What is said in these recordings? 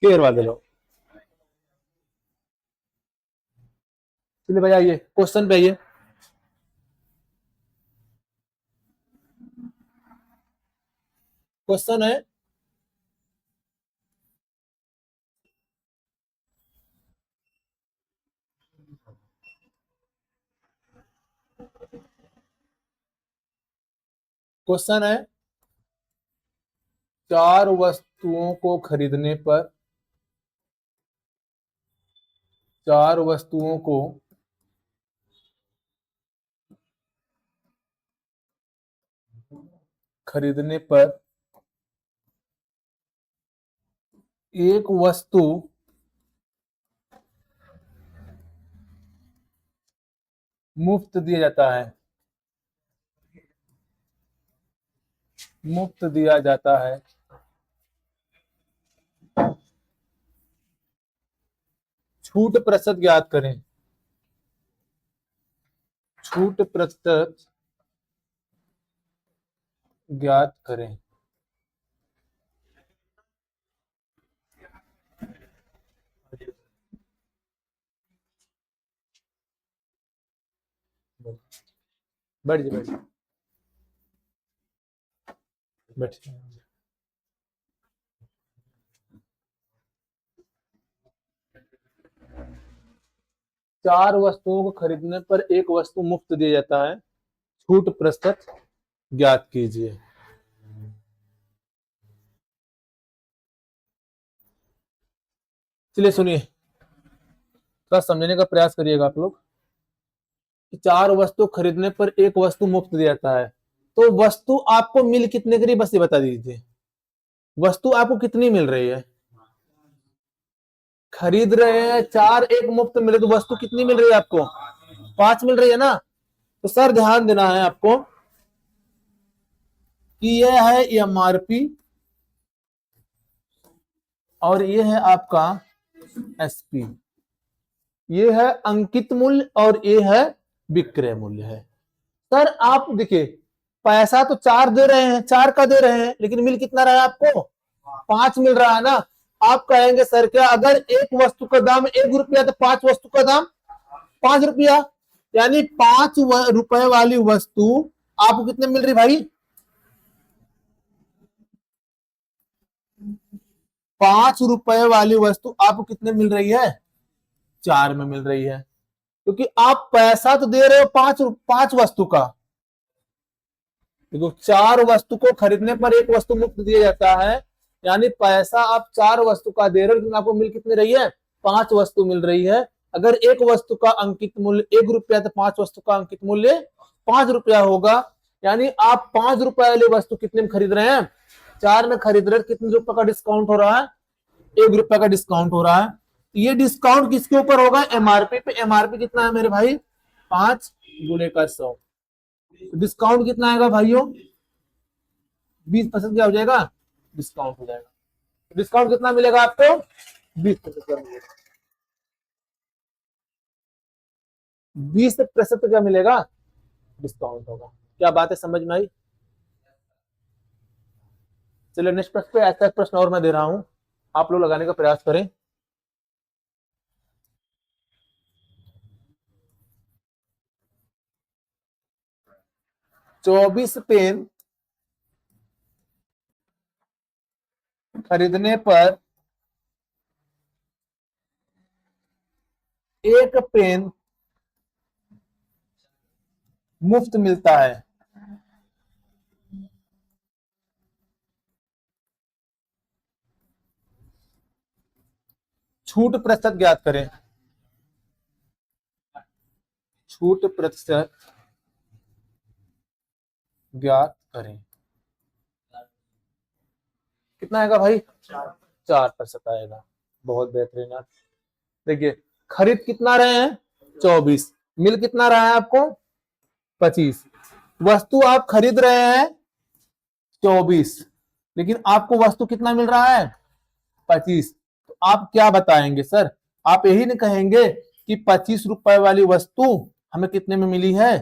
Clear वाले लोग। चलिए भाई आइए क्वेश्चन पे आइए। क्वेश्चन है क्वेश्चन है चार वस्तुओं को खरीदने पर, चार वस्तुओं को खरीदने पर एक वस्तु मुफ्त दिया जाता है, मुफ्त दिया जाता है। छूट प्रतिशत ज्ञात करें, छूट प्रतिशत ज्ञात करें। बैठ जाइए, बैठ जाइए। चार वस्तुओं को खरीदने पर एक वस्तु मुफ्त दिया जाता है, छूट प्रतिशत ज्ञात कीजिए। चलिए सुनिए, थोड़ा समझने का प्रयास करिएगा आप लोग। चार वस्तु खरीदने पर एक वस्तु मुफ्त दिया जाता है, तो वस्तु आपको मिल कितने की, बस ये बता दीजिए। वस्तु आपको कितनी मिल रही है? खरीद रहे हैं चार, एक मुफ्त मिले तो वस्तु कितनी मिल रही है आपको? 5 मिल रही है ना। तो सर ध्यान देना है आपको कि यह है एमआरपी और ये है आपका एसपी, ये है अंकित मूल्य और ये है विक्रय मूल्य है। सर आप देखिए, पैसा तो चार दे रहे हैं, चार का दे रहे हैं, लेकिन मिल कितना रहा है आपको? 5 मिल रहा है ना। आप कहेंगे सर क्या अगर एक वस्तु का दाम 1 रुपया तो 5 वस्तु का दाम 5 रुपया, यानी 5 रुपए वाली वस्तु आपको कितने मिल रही भाई? 5 रुपए वाली वस्तु आपको कितने मिल रही है? 4 में मिल रही है, क्योंकि आप पैसा तो दे रहे हो 5 वस्तु का। देखो, 4 वस्तु को खरीदने पर एक वस्तु मुफ्त दिया जाता है, यानी पैसा आप 4 वस्तु का दे रहे हो, लेकिन आपको मिल कितनी रही है? 5 वस्तु मिल रही है। अगर एक वस्तु का अंकित मूल्य 1 रुपया तो 5 वस्तु का अंकित मूल्य 5 रुपया होगा, यानी आप 5 रुपए वाली वस्तु कितने में खरीद रहे हैं? 4 में खरीद रहे हैं। कितने रुपए का डिस्काउंट हो रहा है? 1 रुपया का डिस्काउंट हो रहा है। ये डिस्काउंट किसके ऊपर होगा? एमआरपी पे। एमआरपी कितना है मेरे भाई? 5 गुणे का 100। डिस्काउंट कितना आएगा भाइयों? 20% क्या हो जाएगा? डिस्काउंट हो जाएगा। डिस्काउंट कितना मिलेगा आपको? 20% का मिलेगा। 20% क्या मिलेगा? डिस्काउंट होगा। क्या बात है, समझ में आई? चलिए नेक्स्ट प्रश्न पे, ऐसा एक प्रश्न और मैं दे रहा हूं, आप लोग लगाने का प्रयास करें। चौबीस पेन खरीदने पर एक पेन मुफ्त मिलता है। छूट प्रतिशत ज्ञात करें। छूट प्रतिशत ज्ञात करें। कितना आएगा भाई? 4% आएगा। बहुत बेहतरीन। देखिए, खरीद कितना रहे हैं? 24। मिल कितना रहा है आपको? 25। वस्तु आप खरीद रहे हैं 24, लेकिन आपको वस्तु कितना मिल रहा है? 25। तो आप क्या बताएंगे सर? आप यही नहीं कहेंगे कि 25 रुपए वाली वस्तु हमें कितने में मिली है?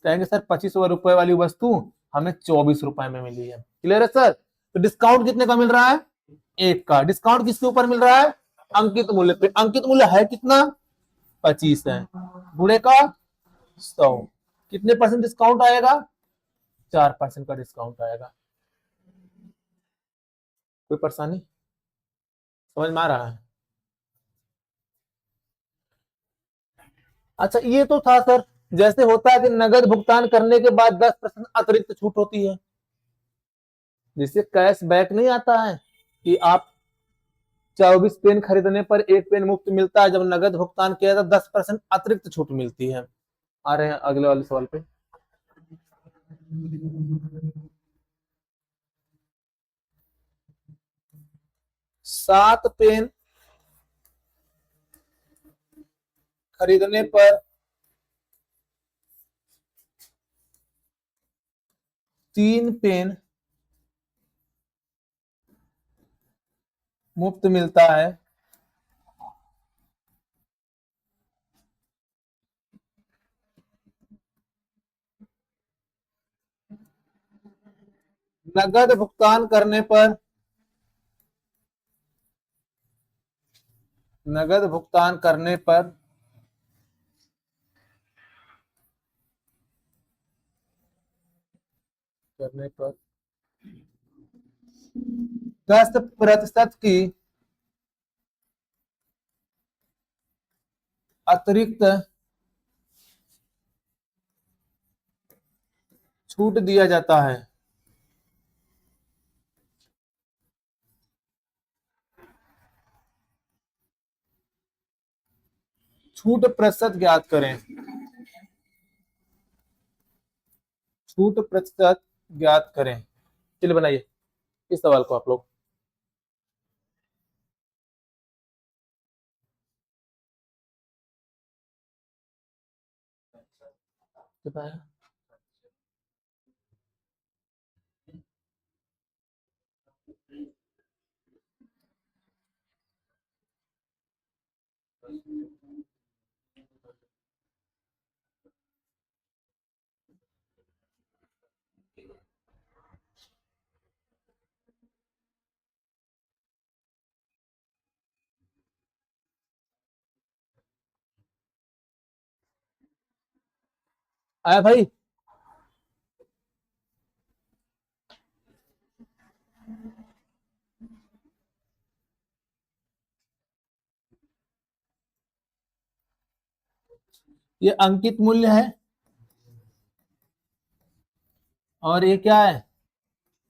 कहेंगे सर 25 रुपए वाली वस्तु हमें 24 रुपए में मिली है। क्लियर है सर? तो डिस्काउंट कितने का मिल रहा है? 1 का। डिस्काउंट किसके ऊपर मिल रहा है? अंकित मूल्य पे। अंकित मूल्य है कितना? 25 है। गुणे का 100, कितने परसेंट डिस्काउंट आएगा? 4% का डिस्काउंट आएगा। कोई परेशानी समझ में आ रहा है? अच्छा, ये तो था सर। जैसे होता है कि नगद भुगतान करने के बाद 10% अतिरिक्त छूट होती है, जिससे कैश बैक नहीं आता है कि आप 24 पेन खरीदने पर 1 पेन मुफ्त मिलता है। जब नगद भुगतान किया तो 10% अतिरिक्त छूट मिलती है। आ रहे हैं अगले वाले सवाल पे। 7 पेन खरीदने पर 3 पेन मुफ्त मिलता है। नगद भुगतान करने पर, नगद भुगतान करने पर 10% की अतिरिक्त छूट दिया जाता है। छूट प्रतिशत ज्ञात करें। छूट प्रतिशत ज्ञात करें। चलिए बनाइए इस सवाल को आप लोग। बताया। आया भाई? ये अंकित मूल्य है और ये क्या है?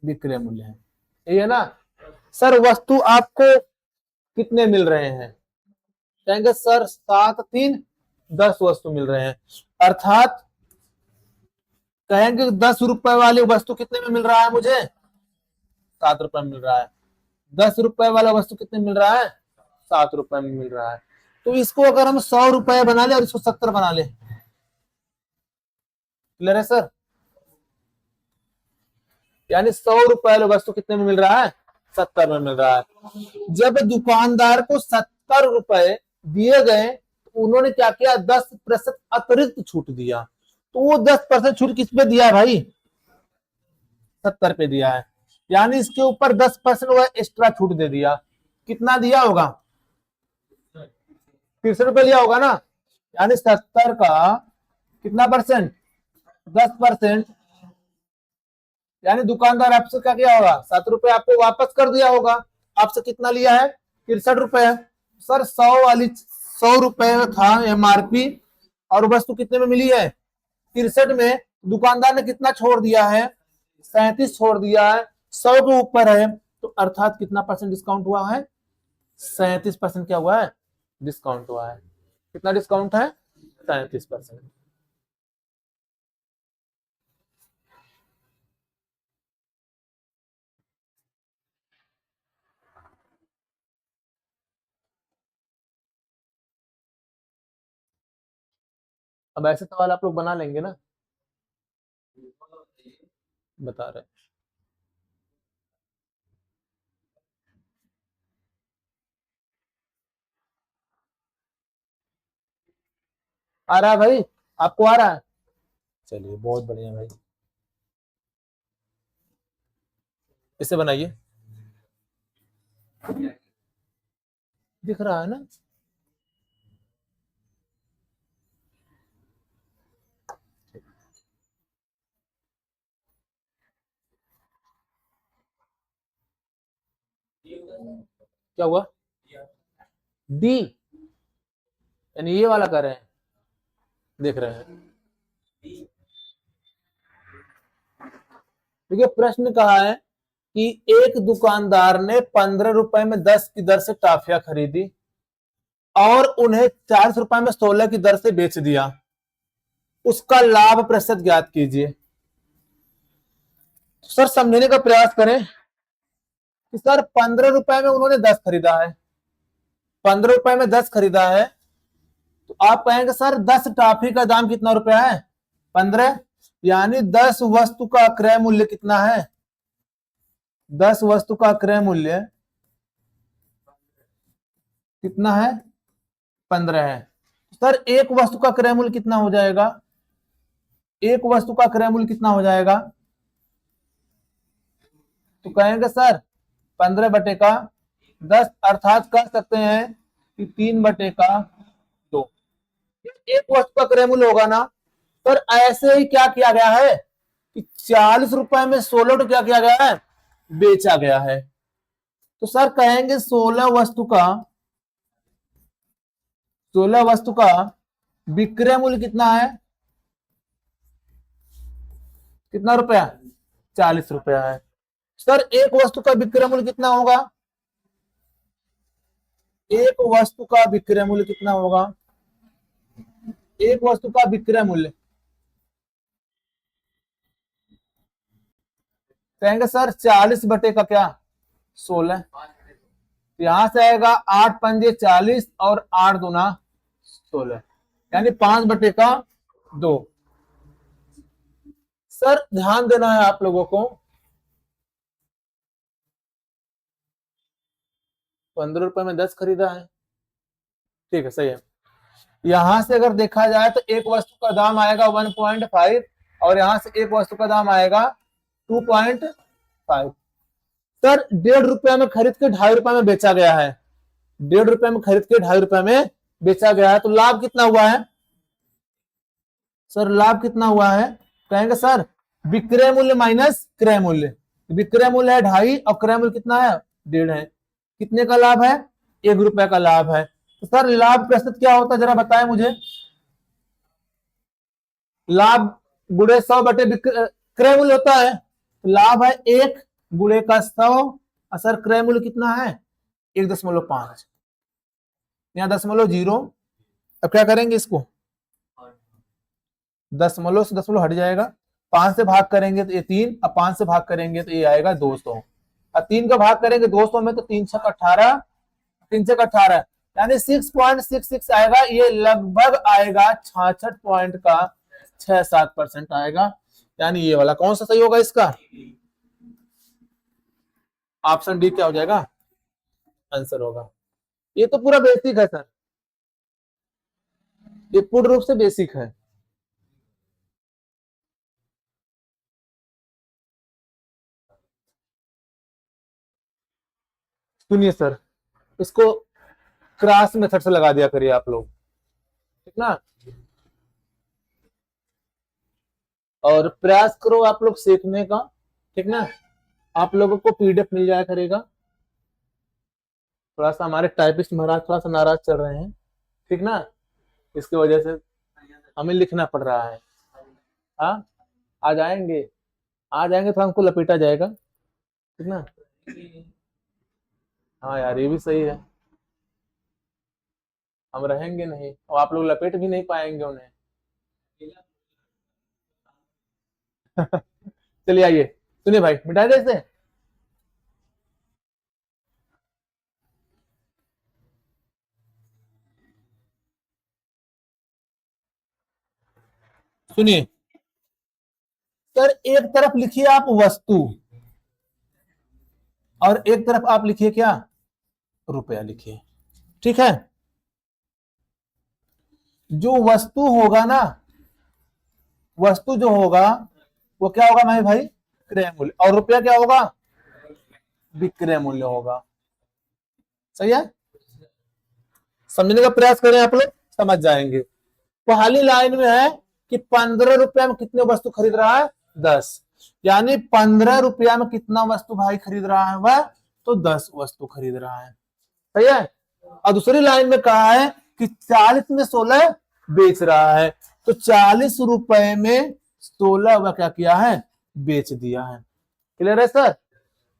विक्रय मूल्य है। ये है ना सर। वस्तु आपको कितने मिल रहे हैं? कहेंगे सर 7 3 10 वस्तु मिल रहे हैं। अर्थात कहेंगे 10 रुपए वाली वस्तु कितने में मिल रहा है मुझे? 7 रुपए में मिल रहा है। 10 रुपए वाला वस्तु कितने मिल रहा है? 7 रुपए में मिल रहा है। तो इसको अगर हम 100 रुपए बना ले और इसको 70 बना ले, क्लियर है सर? यानी 100 रुपए वाला वस्तु कितने में मिल रहा है? 70 में मिल रहा है। जब दुकानदार को 70 रुपए दिए गए तो उन्होंने क्या किया? 10% अतिरिक्त छूट दिया। तो वो 10% छूट किस पे दिया है भाई? 70 पे दिया है। यानी इसके ऊपर 10% वो एक्स्ट्रा छूट दे दिया। कितना दिया होगा? 63 रुपए लिया होगा ना। यानी 70 का कितना परसेंट? 10%। यानी दुकानदार आपसे क्या किया होगा? 7 रुपए आपको वापस कर दिया होगा। आपसे कितना लिया है? 63 रुपए। सर 100 रुपए था एमआरपी और वस्तु कितने में मिली है? 63 में। दुकानदार ने कितना छोड़ दिया है? 37 छोड़ दिया है। 100 के ऊपर है तो अर्थात कितना परसेंट डिस्काउंट हुआ है? 37% क्या हुआ है? डिस्काउंट हुआ है। कितना डिस्काउंट है? 37%। अब ऐसे सवाल आप लोग बना लेंगे ना? बता रहे। आ रहा है भाई? आपको आ रहा है? चलिए बहुत बढ़िया भाई। इसे बनाइए। दिख रहा है ना? क्या हुआ? डी, यानी ये वाला कर रहे हैं, देख रहे हैं। देखिए प्रश्न कहा है कि एक दुकानदार ने 15 रुपए में 10 की दर से टाफिया खरीदी और उन्हें 40 रुपए में 16 की दर से बेच दिया, उसका लाभ प्रतिशत ज्ञात कीजिए। तो सर समझने का प्रयास करें कि सर 15 रुपए में उन्होंने 10 खरीदा है, 15 रुपए में 10 खरीदा है, तो आप कहेंगे सर 10 टाफी का दाम कितना रुपया है? 15, यानी 10 वस्तु का क्रय मूल्य कितना है? 10 वस्तु का क्रय मूल्य कितना है? 15 है। सर एक वस्तु का क्रय मूल्य कितना हो जाएगा? एक वस्तु का क्रय मूल्य कितना हो जाएगा? तो कहेंगे सर 15 बटे का 10, अर्थात कह सकते हैं कि 3 बटे का 2 एक वस्तु का क्रय मूल्य होगा ना। सर ऐसे ही क्या किया गया है कि 40 रुपए में 16 तो क्या किया गया है? बेचा गया है। तो सर कहेंगे 16 वस्तु का विक्रय मूल्य कितना है? कितना रुपया? 40 रुपया है। सर एक वस्तु का विक्रय मूल्य कितना होगा? एक वस्तु का विक्रय मूल्य कितना होगा? एक वस्तु का विक्रय मूल्य कहेंगे सर 40 बटे का क्या? 16। यहां से आएगा 8 पंजे 40 और 8 दूना 16, यानी 5 बटे का 2। सर ध्यान देना है आप लोगों को, 15 रुपए में 10 खरीदा है, ठीक है, सही है। यहां से अगर देखा जाए तो एक वस्तु का दाम आएगा 1.5 और यहां से एक वस्तु का दाम आएगा 2.5। सर 1.5 रुपए में खरीद के 2.5 रुपए में बेचा गया है, 1.5 रुपए में खरीद के 2.5 रुपए में बेचा गया है, तो लाभ कितना हुआ है? सर लाभ कितना हुआ है? कहेंगे सर विक्रय मूल्य माइनस क्रय मूल्य। विक्रय मूल्य है 2.5 और क्रय मूल्य कितना है? 1.5 है। कितने का लाभ है? 1 रुपए का लाभ है। तो सर लाभ प्रतिशत क्या होता है जरा बताएं मुझे। लाभ गुणे 100 बटे क्रय मूल्य होता है, तो लाभ है 1 गुणे का 100 और सर क्रय मूल्य कितना है? 1.5, यहाँ 0.0। अब क्या करेंगे इसको? दशमलव से दशमलव हट जाएगा, 5 से भाग करेंगे तो ये 3, अब 5 से भाग करेंगे तो ये आएगा 200, अब 3 का भाग करेंगे 200 में तो 3 छक 18, 3 छक 18 यानी 6.66 आएगा। ये लगभग आएगा 66 पॉइंट का 6-7% आएगा, यानी ये वाला कौन सा सही होगा? इसका ऑप्शन डी क्या हो जाएगा? आंसर होगा। ये तो पूरा बेसिक है सर, ये पूर्ण रूप से बेसिक है। सुनिए सर, इसको क्रॉस मेथड से लगा दिया करिए आप लोग, ठीक ना, और प्रयास करो आप लोग सीखने का, ठीक ना। आप लोगों को पीडीएफ मिल जाया करेगा। थोड़ा सा हमारे टाइपिस्ट महाराज थोड़ा सा नाराज चल रहे हैं, ठीक ना, इसकी वजह से हमें लिखना पड़ रहा है। हाँ आ जाएंगे, आ जाएंगे तो हमको लपेटा जाएगा, ठीक ना। हाँ यार ये भी सही है, हम रहेंगे नहीं और आप लोग लपेट भी नहीं पाएंगे उन्हें। चलिए आइए, सुनिए भाई, मिटा दे इसे। सुनिए सर, एक तरफ लिखिए आप वस्तु और एक तरफ आप लिखिए क्या? रुपया लिखिए, ठीक है। जो वस्तु होगा ना, वस्तु जो होगा वो क्या होगा भाई? भाई क्रय मूल्य, और रुपया क्या होगा? विक्रय मूल्य होगा, सही है। समझने का प्रयास करें, आप लोग समझ जाएंगे। पहली लाइन में है कि 15 रुपया में कितने वस्तु खरीद रहा है, 10, यानी 15 रुपया में कितना वस्तु भाई खरीद रहा है वह, तो 10 वस्तु खरीद रहा है, सही है। और दूसरी लाइन में कहा है कि 40 में 16 बेच रहा है, तो 40 रुपए में 16 वह क्या किया है, बेच दिया है। क्लियर है सर।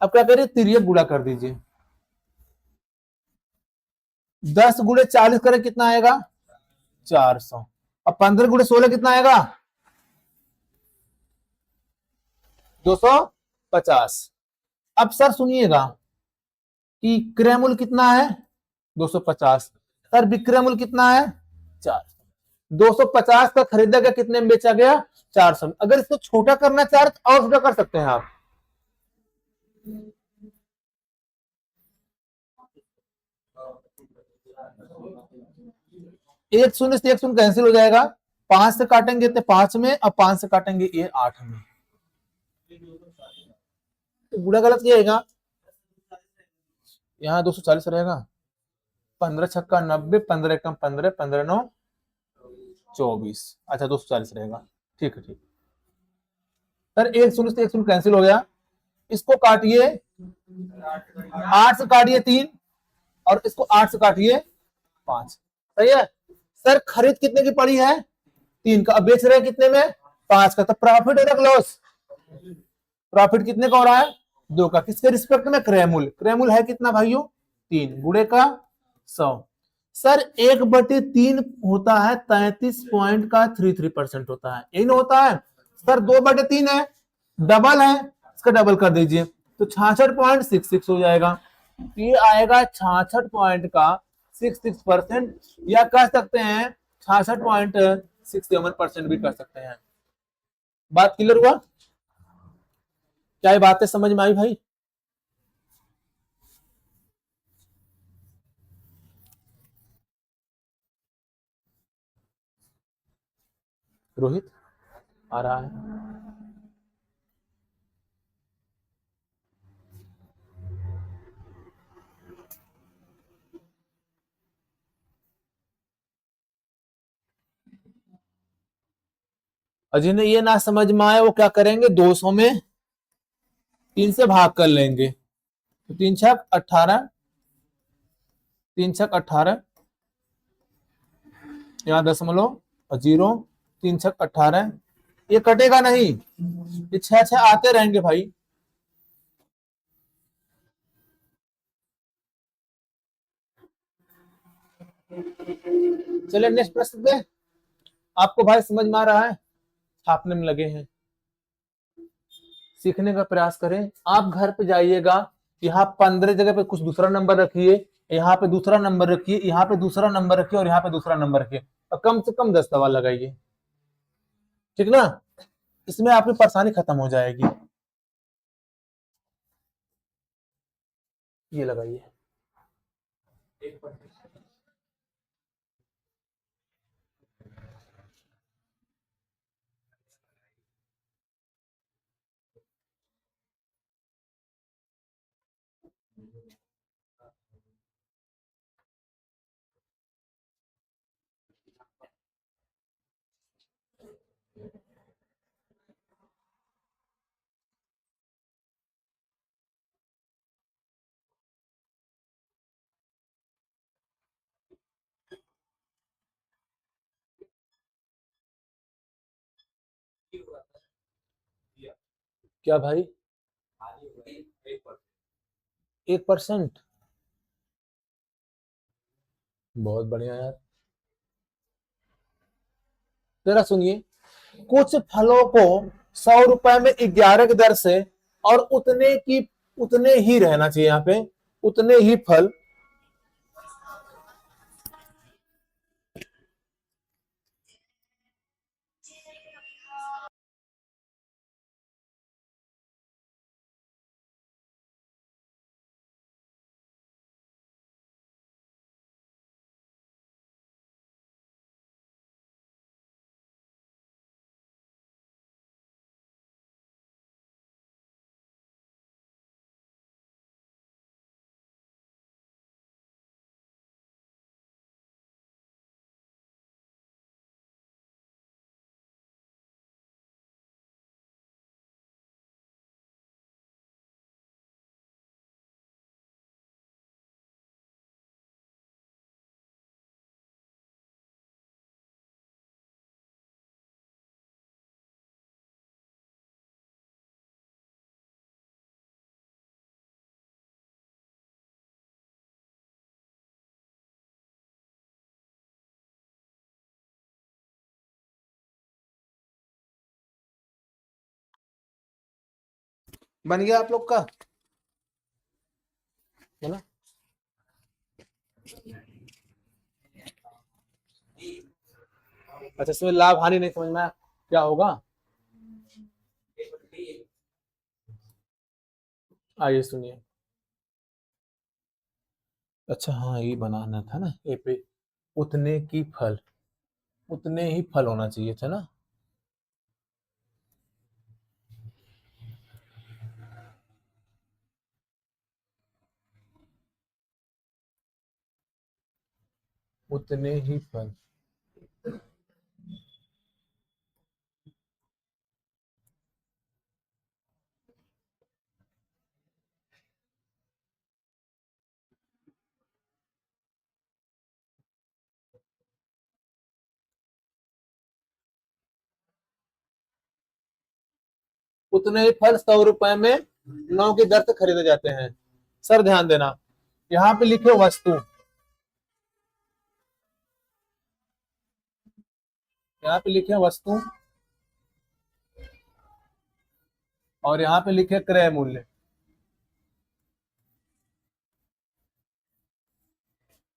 अब क्या करिए, तिर्यक गुणा कर दीजिए। 10 गुणे 40 करें कितना आएगा, 400। अब 15 गुणे 16 कितना आएगा, 250। अब सर सुनिएगा कि क्रय मूल्य कितना है, 250। सर विक्रय मूल्य कितना है, 400। 250 का खरीदा गया, कितने में बेचा गया, 400। अगर इसको छोटा करना चाहे तो और छोटा कर सकते हैं आप। एक शून्य से एक शून्य कैंसिल हो जाएगा, 5 से काटेंगे तो 5 में, अब 5 से काटेंगे ये 8 में, तो बुरा गलत क्या आएगा, यहाँ 240 रहेगा। 15 छक्का 90, 15 एकम 15, 15 9 24, अच्छा 240 रहेगा, ठीक है ठीक। सर एक शून्य से एक शून्य कैंसिल हो गया, इसको काटिए, 8 से काटिए 3, और इसको 8 से काटिए 5, सही है। सर खरीद कितने की पड़ी है, 3 का, अब बेच रहे हैं कितने में, 5 का, तो प्रॉफिट है लॉस, प्रॉफिट कितने का हो रहा है, 2 का। किसके रिस्पेक्ट में, क्रय मूल्य। क्रय मूल्य है कितना भाइयों, 3 गुणे का 100। सर 1/3 होता है 33.33% होता है, यही ना होता है। सर 2/3 है, डबल है, इसका डबल कर दीजिए, तो 66.66 हो जाएगा। ये आएगा 66.66%, या कह सकते हैं 66.67% भी कह सकते हैं। बात क्लियर हुआ, क्या ये बातें समझ में आई भाई। रोहित आ रहा है, और जिन्हें ये ना समझ में आए वो क्या करेंगे, 200 में 3 से भाग कर लेंगे, तो 3 छक 18, 3 छक 18, यहाँ दशमलव और 0, 3 छक 18, ये कटेगा नहीं, ये 6 6 आते रहेंगे भाई। चलिए नेक्स्ट प्रश्न पे, आपको भाई समझ में आ रहा है, छापने में लगे हैं, सीखने का प्रयास करें। आप घर पे जाइएगा, यहाँ 15 जगह पे कुछ दूसरा नंबर रखिए, यहाँ पे दूसरा नंबर रखिए, यहाँ पे दूसरा नंबर रखिए, और यहाँ पे दूसरा नंबर रखिए, और कम से कम 10 सवाल लगाइए, ठीक ना। इसमें आपकी परेशानी खत्म हो जाएगी। ये लगाइए। क्या भाई, 1%, बहुत बढ़िया यार। जरा सुनिए, कुछ फलों को 100 रुपए में 11 की दर से, और उतने ही रहना चाहिए यहाँ पे, उतने ही फल बन गया आप लोग का, है ना? अच्छा, इसमें लाभ हानि नहीं समझना क्या होगा, आइए सुनिए। अच्छा हाँ, ये बनाना था ना ए पे, उतने की फल, उतने ही फल होना चाहिए था ना। उतने ही फल, उतने ही फल 100 रुपए में 9 की दर से खरीदे जाते हैं। सर ध्यान देना, यहाँ पे लिखे वस्तु, यहाँ पे लिखे वस्तु और यहाँ पे लिखे क्रय मूल्य,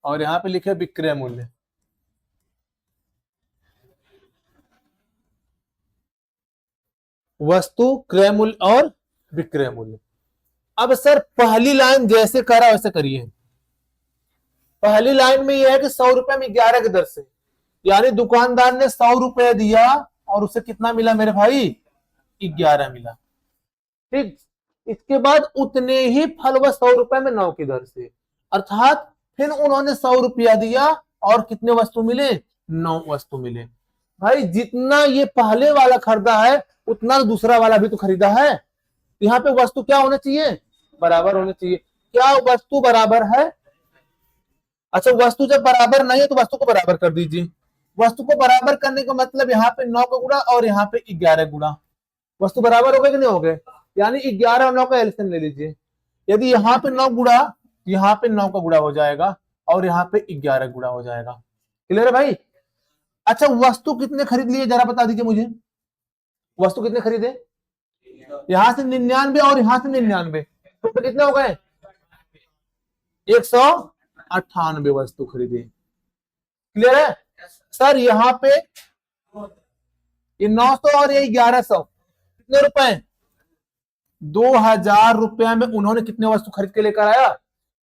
और यहाँ पे लिखे विक्रय मूल्य। वस्तु, क्रय मूल्य और विक्रय मूल्य। अब सर पहली लाइन जैसे करा वैसे करिए। पहली लाइन में यह है कि 100 रुपए में 11 की दर से, यानी दुकानदार ने 100 रुपए दिया और उसे कितना मिला मेरे भाई, 11 मिला। ठीक, इसके बाद उतने ही फल वह 100 रुपए में 9 की दर से, अर्थात फिर उन्होंने 100 रुपया दिया और कितने वस्तु मिले, 9 वस्तु मिले। भाई जितना ये पहले वाला खरीदा है उतना दूसरा वाला भी तो खरीदा है। यहाँ पे वस्तु क्या होना चाहिए, बराबर होने चाहिए। क्या वस्तु बराबर है? अच्छा, वस्तु जब बराबर नहीं है तो वस्तु को बराबर कर दीजिए। वस्तु को बराबर करने का मतलब यहाँ पे 9 का गुणा और यहाँ पे 11 गुणा, वस्तु बराबर हो गए कि नहीं हो गए, यानी 11 और 9 का एलसीएम ले लीजिए। यदि यहाँ पे 9 गुणा, यहाँ पे 9 का गुणा हो जाएगा और यहाँ पे 11 गुणा हो जाएगा। क्लियर है भाई? अच्छा, वस्तु कितने खरीद लिए जरा बता दीजिए मुझे, वस्तु कितने खरीदे, यहां से 99 और यहां से 99, तो कितने हो गए, 198 वस्तु खरीदे। क्लियर है सर? यहाँ पे ये 900 और ये 1100, कितने रुपए, 2000 रुपए में उन्होंने कितने वस्तु खरीद के लेकर आया,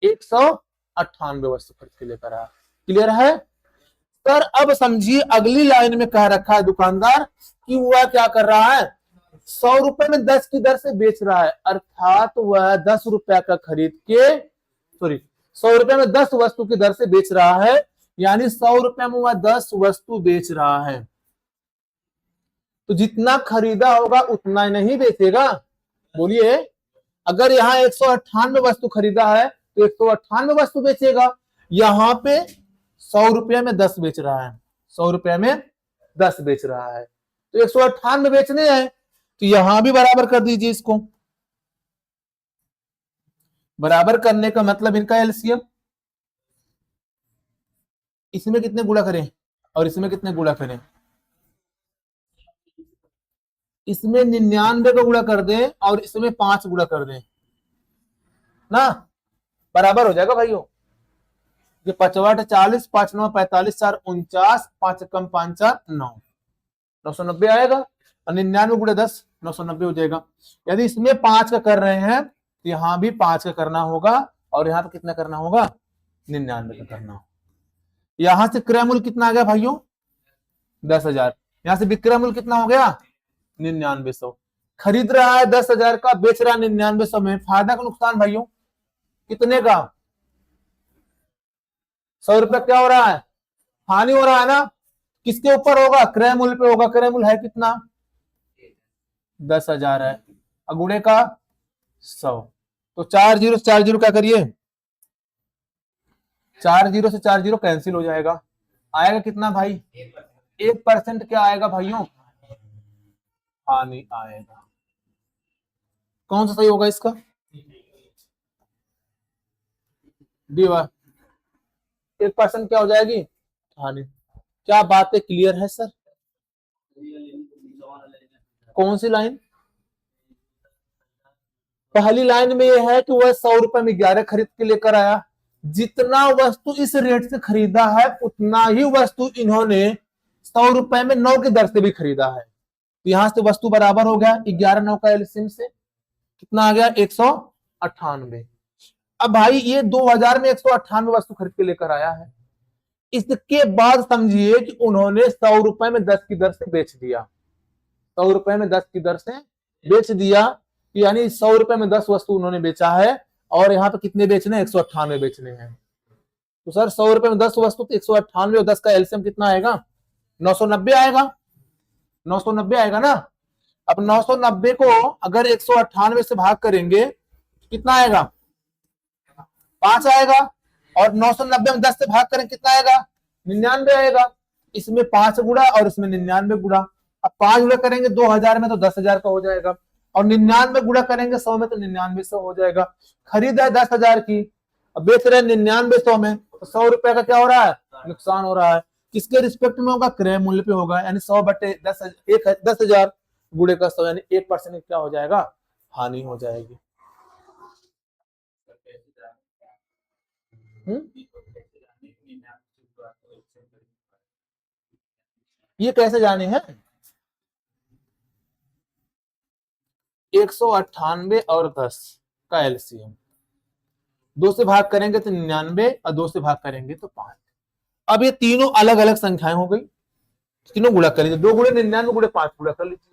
198 वस्तु खरीद के लेकर आया। क्लियर है सर? अब समझिए अगली लाइन में कह रखा है दुकानदार कि वह क्या कर रहा है, 100 रुपए में 10 की दर से बेच रहा है, अर्थात वह 10 रुपए का खरीद के, सॉरी, 100 रुपए में 10 वस्तु की दर से बेच रहा है, यानी 100 रुपए में वह 10 वस्तु बेच रहा है। तो जितना खरीदा होगा उतना ही नहीं बेचेगा, बोलिए। अगर यहाँ 198 वस्तु खरीदा है तो 198 वस्तु बेचेगा। यहाँ पे 100 रुपए में 10 बेच रहा है, 100 रुपए में 10 बेच रहा है, तो 198 बेचने हैं, तो यहां भी बराबर कर दीजिए इसको। बराबर करने का मतलब इनका एलसीएम, इसमें कितने गुणा करें और इसमें कितने गुणा करें, इसमें 99 का गुणा कर दें और इसमें 5 गुणा कर दें ना, बराबर हो जाएगा भाइयों। ये 5 40, 5 9 45, 4 49, 5 कम 5 4 9, 990 आएगा, और 99 गुणे 10 990 हो जाएगा। यदि इसमें 5 का कर रहे हैं तो यहां भी 5 का करना होगा और यहां पे कितना करना होगा, 99 का करना होगा। यहां से क्रय मूल्य कितना आ गया भाइयों, 10,000। यहां से विक्रय मूल्य कितना हो गया, 9900। खरीद रहा है 10,000 का, बेच रहा है 9900 में, फायदा का नुकसान भाइयों कितने का, 100 रुपया क्या हो रहा है, हानि हो रहा है ना। किसके ऊपर होगा, क्रय मूल्य पे होगा। क्रय मूल्य है कितना, 10,000 है, अगुणे का 100, तो 4 जीरो क्या करिए, 4 जीरो से 4 जीरो कैंसिल हो जाएगा। आएगा कितना भाई, 1% क्या आएगा भाइयों, हानि आएगा। कौन सा सही होगा इसका, डी, 1% क्या हो जाएगी, हानि। क्या बातें क्लियर है सर? कौन सी लाइन, पहली लाइन में यह है कि वह 100 रुपए में 11 खरीद के लेकर आया। जितना वस्तु इस रेट से खरीदा है उतना ही वस्तु इन्होंने 100 रुपए में 9 की दर से भी खरीदा है। तो यहां से वस्तु बराबर हो गया 11 9 का एलसीएम से कितना आ गया 198। अब भाई ये 2000 में 198 वस्तु खरीद के लेकर आया है। इसके बाद समझिए कि उन्होंने 100 रुपए में 10 की दर से बेच दिया। 100 रुपए में 10 की दर से बेच दिया, यानी 100 रुपए में 10 वस्तु उन्होंने बेचा है और यहाँ पे कितने बेचने हैं 198 बेचने हैं। तो सर 100 रुपए में 10 वस्तु तो 198 और 10 का एलसीएम कितना आएगा 990 आएगा। 990 आएगा ना। अब 990 को अगर 198 से भाग करेंगे कितना आएगा 5 आएगा, और 990 में 10 से भाग करेंगे कितना आएगा 99 आएगा। इसमें 5 गुणा और इसमें 99 गुणा। अब 5 गुणा करेंगे 2000 में तो 10,000 का हो जाएगा, और 99 गुणा करेंगे 100 में तो 9900 हो जाएगा। खरीद है 10,000 की, अब बेच रहे हैं 9900 में, तो 100 रुपए का क्या हो रहा है नुकसान हो रहा है। किसके रिस्पेक्ट में होगा क्रय मूल्य पे होगा, यानी 100/10,000 गुणे का 100 यानी 1% क्या हो जाएगा हानि हो जाएगी। ये कैसे जाने हैं 198 और 10 का एलसीएम 2 से भाग करेंगे तो 99 और 2 से भाग करेंगे तो 5। अब ये तीनों अलग अलग संख्याएं हो गई, तीनों गुणा कर लीजिए 2 गुणे 99 गुणे 5 गुणा कर लीजिए।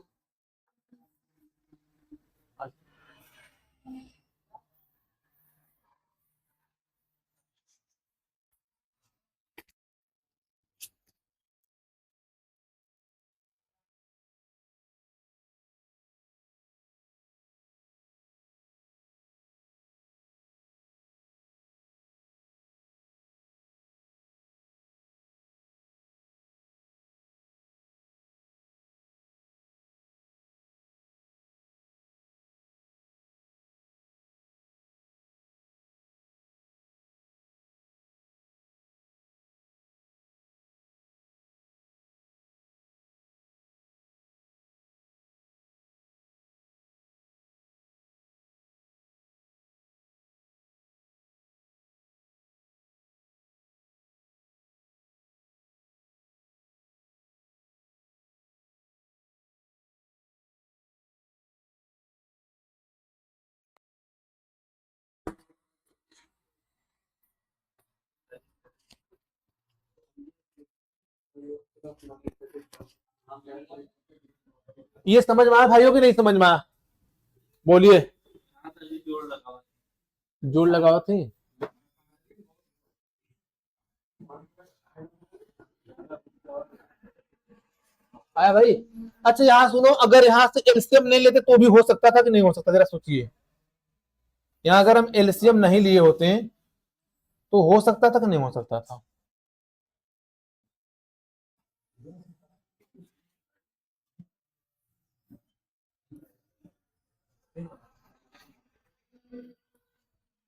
ये समझ में आया भाइयों की नहीं समझ में आया बोलिए। जोड़ लगाओ थे आया भाई। अच्छा यहाँ सुनो, अगर यहाँ से एलसीएम नहीं लेते तो भी हो सकता था कि नहीं हो सकता, जरा सोचिए। यहाँ अगर हम एलसीएम नहीं लिए होते तो हो सकता था कि नहीं हो सकता था।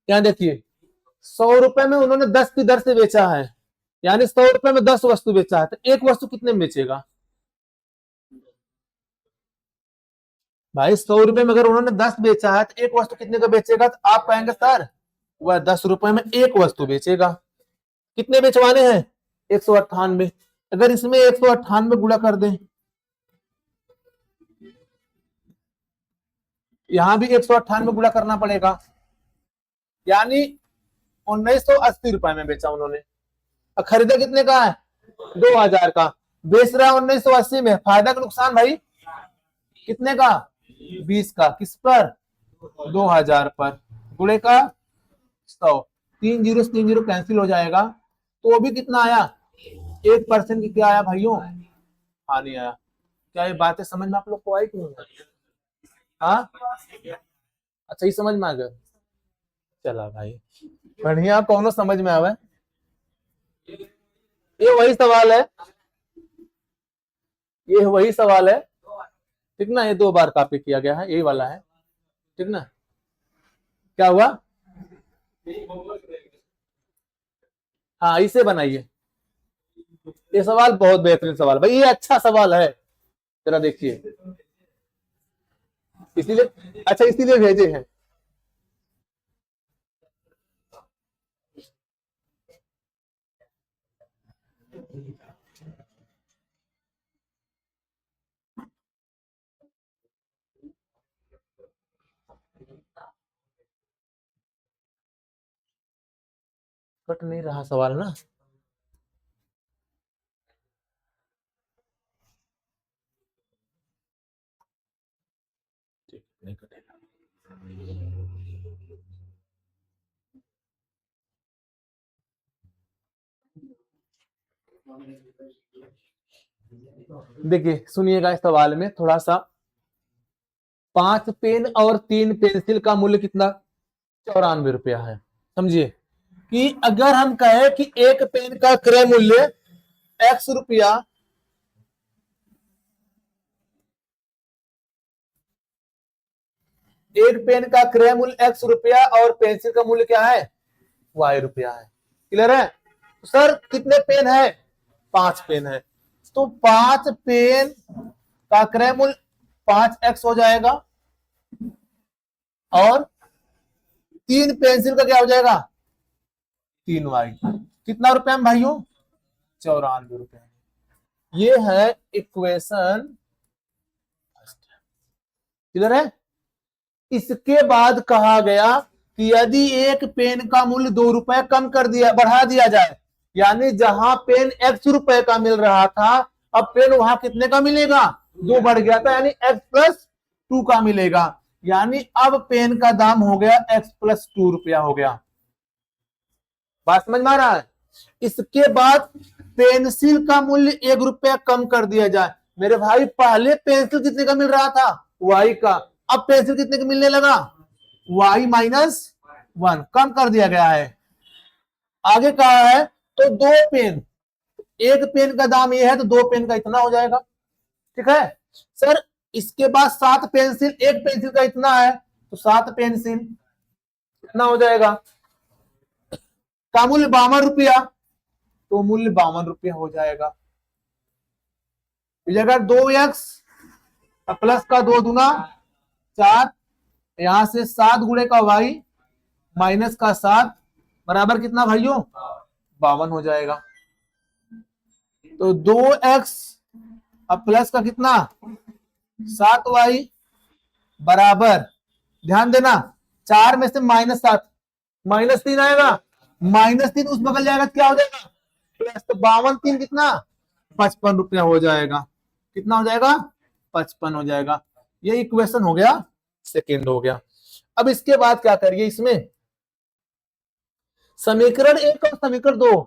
यहाँ देखिए 100 रुपए में उन्होंने 10 की दर से बेचा है, यानी 100 रुपए में 10 वस्तु बेचा है, तो एक वस्तु कितने में बेचेगा भाई। 100 रुपए में अगर उन्होंने 10 बेचा है तो एक वस्तु कितने का बेचेगा, तो आप कहेंगे सर वह 10 रुपए में एक वस्तु बेचेगा। कितने बेचवाने हैं 198। अगर इसमें 198 गुणा कर दें, यहां भी 198 गुणा करना पड़ेगा, यानी 1980 रुपए में बेचा उन्होंने। खरीदा कितने का है 2000 का, बेच रहा है 1980 में। फायदा का नुकसान भाई कितने का 20 का, किस पर 2000 पर, गुणे का 100। 3 जीरो से 3 जीरो कैंसिल हो जाएगा, तो भी कितना आया 1% की क्या आया भाइयों हानि आया। क्या ये बातें समझ में आप लोग को आई कि नहीं? हाँ अच्छा ये समझ में आ गया, चला भाई बढ़िया, कौन समझ में आवे। ये वही सवाल है, ये वही सवाल है, ठीक ना। ये 2 बार कॉपी किया गया है, यही वाला है, ठीक ना। क्या हुआ हाँ इसे बनाइए। ये सवाल बहुत बेहतरीन सवाल भाई, ये अच्छा सवाल है, जरा देखिए। इसीलिए अच्छा इसीलिए भेजे हैं। कट नहीं रहा सवाल ना। ठीक, नहीं कटेगा। देखिए सुनिएगा, इस सवाल में थोड़ा सा, 5 पेन और 3 पेंसिल का मूल्य कितना? 94 रुपया है। समझिए कि अगर हम कहें कि एक पेन का क्रय मूल्य x रुपया, एक पेन का क्रय मूल्य x रुपया और पेंसिल का मूल्य क्या है? y रुपया है। क्लियर है? तो सर कितने पेन है? 5 पेन है। तो 5 पेन का क्रय मूल्य 5x हो जाएगा और 3 पेंसिल का क्या हो जाएगा? 3y। कितना रुपया में भाइयों? 94 रुपया। ये है इक्वेशन। क्लियर है? इसके बाद कहा गया कि यदि एक पेन का मूल्य 2 रुपए कम कर दिया, बढ़ा दिया जाए, यानी जहां पेन x रुपए का मिल रहा था, अब पेन वहां कितने का मिलेगा? 2 बढ़ गया था, यानी x प्लस 2 का मिलेगा। यानी अब पेन का दाम हो गया x प्लस 2 रुपया हो गया। बात समझ में आ रहा है? इसके बाद पेंसिल का मूल्य 1 रुपया कम कर दिया जाए। मेरे भाई पहले पेंसिल कितने का मिल रहा था? y का। अब पेंसिल कितने का मिलने लगा? y माइनस 1 कम कर दिया गया है। आगे कहा है तो 2 पेन, एक पेन का दाम ये है तो 2 पेन का इतना हो जाएगा। ठीक है सर? इसके बाद 7 पेंसिल, एक पेंसिल का इतना है तो 7 पेंसिल कितना हो जाएगा? का मूल्य 52 रुपया, तो मूल्य 52 रुपया हो जाएगा। इस जगह 2x प्लस का 2 दूना 4, यहां से 7 गुणे का y माइनस का 7 बराबर कितना भाइयों? 52 हो जाएगा। तो 2x प्लस का कितना? 7y बराबर, ध्यान देना, 4 में से -7, -3 आएगा, -3 उस बगल जाएगा तो क्या हो जाएगा? प्लस। तो 52 3 कितना? 55 रुपया हो जाएगा। कितना हो जाएगा? 55 हो जाएगा। ये इक्वेशन हो गया, सेकेंड हो गया। अब इसके बाद क्या करिए, इसमें समीकरण 1 और समीकरण 2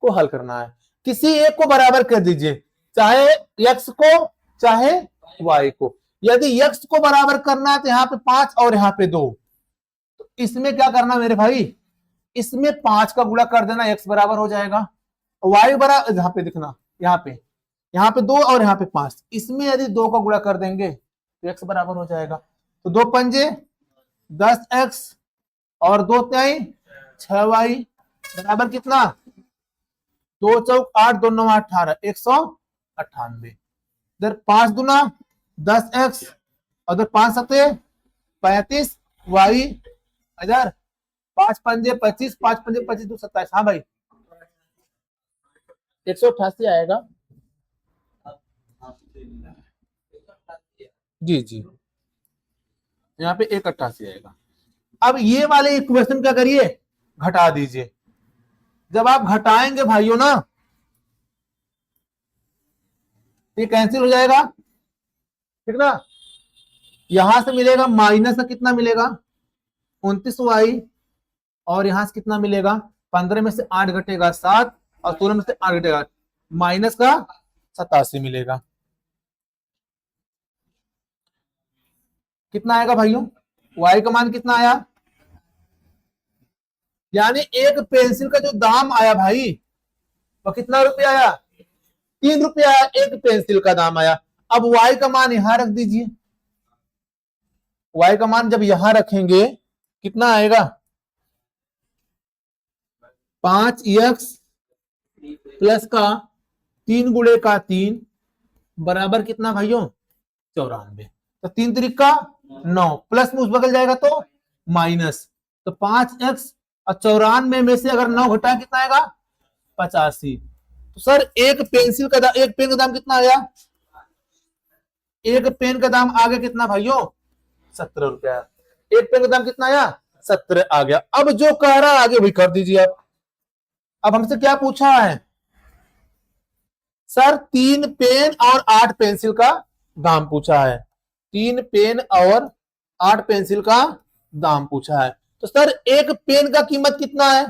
को हल करना है। किसी एक को बराबर कर दीजिए, चाहे x को चाहे y को। यदि x को बराबर करना है तो यहाँ पे 5 और यहाँ पे 2, तो इसमें क्या करना मेरे भाई? इसमें 5 का गुणा कर देना, x बराबर हो जाएगा। y बराबर, यहाँ पे दिखना, यहाँ पे 2 और यहाँ पे 5, इसमें यदि 2 का गुणा कर देंगे तो x बराबर हो जाएगा। तो 2 पंजे 10x और 2 त्याई 6y बराबर कितना? 2 चौक 8, 2 9 18, 198। इधर 5 दूना 10x और इधर 5 सते 35 y, इधर 5 पंजे 25, 5 पंजे 25, 2 27। हाँ भाई 188 आएगा। जी जी, यहाँ पे 188 आएगा। अब ये वाले इक्वेशन क्या करिए? घटा दीजिए। जब आप घटाएंगे भाइयों ना, ये कैंसिल हो जाएगा, ठीक ना? यहां से मिलेगा माइनस का कितना मिलेगा? 29y, और यहां से कितना मिलेगा? 15 में से 8 घटेगा 7 और 16 में से 8 घटेगा माइनस का 87 मिलेगा। कितना आएगा भाइयों? y का मान कितना आया? यानी एक पेंसिल का जो दाम आया भाई, वो कितना रुपया आया? 3 रुपया एक पेंसिल का दाम आया। अब y का मान यहां रख दीजिए। y का मान जब यहां रखेंगे कितना आएगा? 5x प्लस का 3 गुणे का 3 बराबर कितना भाइयों? 94। तो 3 त्रिक का 9, प्लस में उस बगल जाएगा तो माइनस। तो 5x और 94 में से अगर 9 घटाए कितना आएगा? 85। तो सर एक पेंसिल का दाम, एक पेन का दाम कितना आया? एक पेन का दाम आ गया कितना भाइयों? 17 रुपया। एक पेन का दाम कितना आया? 17 आ गया। अब जो कह रहा है आगे वही कर दीजिए आप। अब हमसे क्या पूछा है सर, 3 पेन और 8 पेंसिल का दाम पूछा है। 3 पेन और 8 पेंसिल का दाम पूछा है। तो सर एक पेन का कीमत कितना है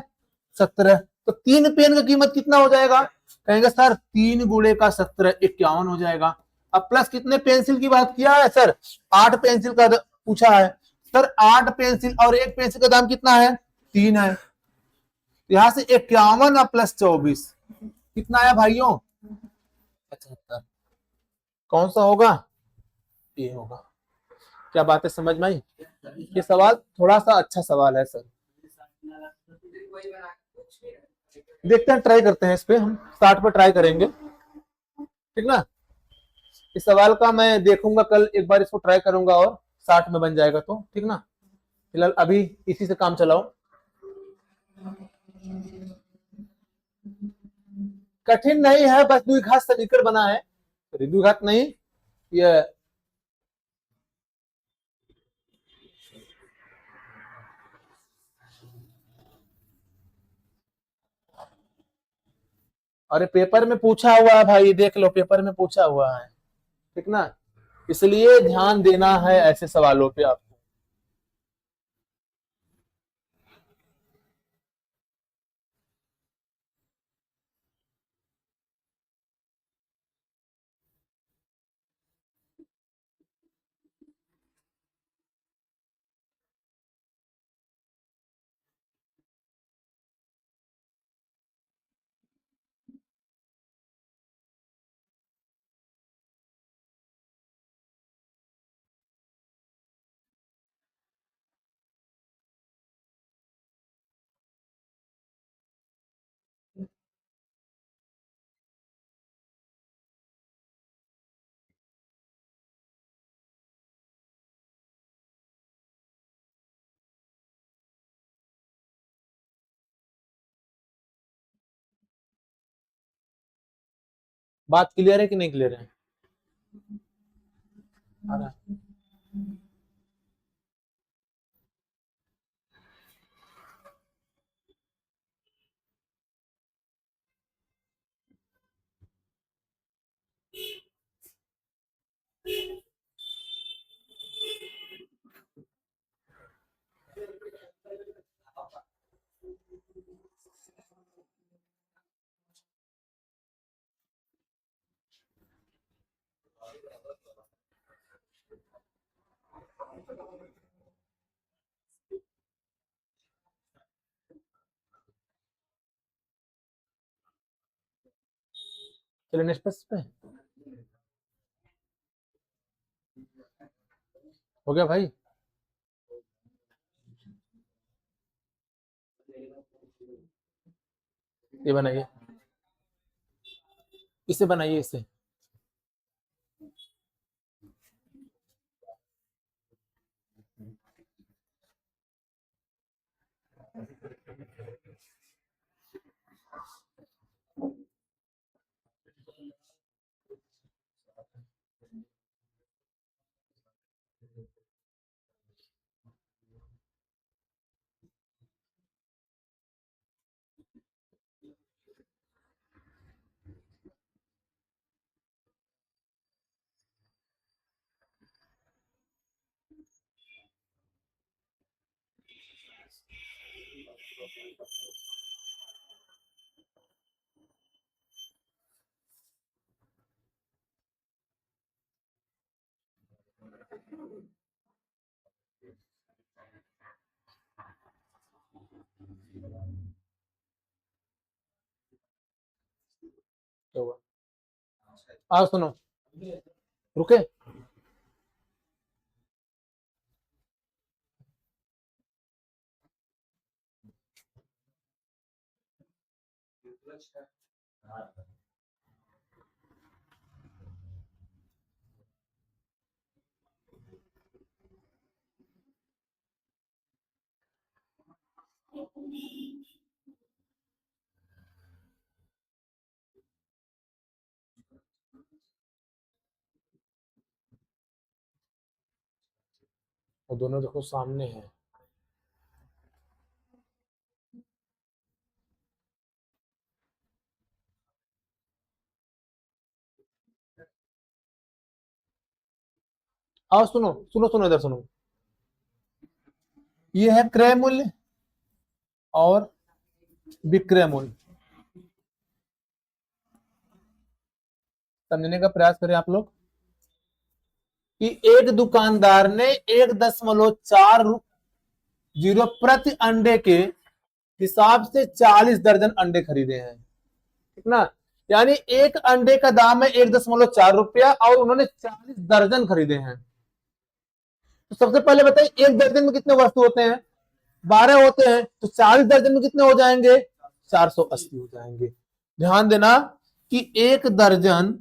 17। तो 3 पेन का कीमत कितना हो जाएगा, कहेंगे सर 3 गुणे का 17 51 हो जाएगा। अब प्लस कितने पेंसिल की बात किया है सर, 8 पेंसिल का पूछा है। सर 8 पेंसिल और एक पेंसिल का दाम कितना है 3 है। यहां से 51 और प्लस 24 कितना आया भाइयों 75। कौन सा होगा, ये होगा। क्या बात है, समझ में आई। ये सवाल थोड़ा सा अच्छा सवाल है सर, देखते हैं, ट्राई करते हैं इस पे, हम 60 पे ट्राई करेंगे, ठीक ना। इस सवाल का मैं देखूंगा कल एक बार, इसको ट्राई करूंगा और 60 में बन जाएगा तो ठीक ना। फिलहाल अभी इसी से काम चलाओ। कठिन नहीं है, बस द्विघात समीकरण बना है, द्विघात नहीं ये। अरे पेपर में पूछा हुआ है भाई, देख लो पेपर में पूछा हुआ है, ठीक ना। इसलिए ध्यान देना है ऐसे सवालों पे आपको। बात क्लियर है कि नहीं क्लियर है। अरे चलिए नेक्स्ट पे हो गया भाई। ये बनाइए, इसे बनाइए इसे। क्या हुआ, आओ सुनो, रुके। वो दोनों देखो सामने है। आओ सुनो सुनो सुनो, इधर सुनो। ये है क्रय मूल्य और विक्रय मूल्य। समझने का प्रयास करें आप लोग कि एक दुकानदार ने 1.40 प्रति अंडे के हिसाब से 40 दर्जन अंडे खरीदे हैं। कितना? यानी एक अंडे का दाम है 1.4 रुपया और उन्होंने 40 दर्जन खरीदे हैं। तो सबसे पहले बताइए, एक दर्जन में कितने वस्तु होते हैं? 12 होते हैं। तो 40 दर्जन में कितने हो जाएंगे? 480 हो जाएंगे। ध्यान देना कि एक दर्जन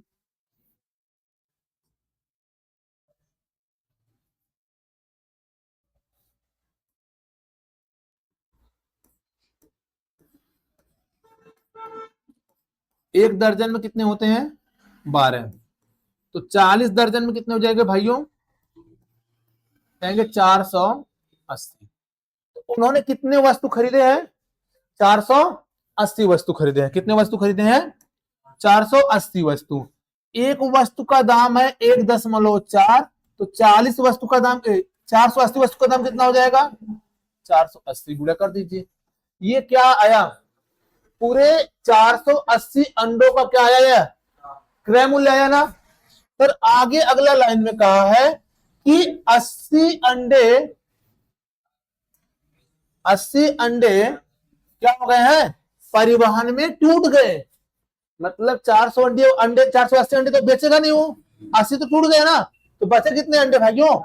एक दर्जन में कितने होते हैं? 12। तो 40 दर्जन में कितने हो जाएंगे भाइयों? कहेंगे 480। तो उन्होंने कितने वस्तु खरीदे हैं? 480 वस्तु खरीदे हैं। कितने वस्तु खरीदे हैं? 480 वस्तु। एक वस्तु का दाम है 1.4, तो 40 वस्तु का दाम 480 वस्तु का दाम कितना हो जाएगा? 480 गुणा कर दीजिए। ये क्या आया? पूरे 480 अंडों का क्या आया? है क्रय मूल्य आया ना। फिर आगे अगला लाइन में कहा है कि 80 अंडे क्या हो गए हैं? परिवहन में टूट गए। मतलब 400 अंडे 480 अंडे तो बेचेगा नहीं वो, 80 तो टूट गए ना। तो बचे कितने अंडे भाइयों?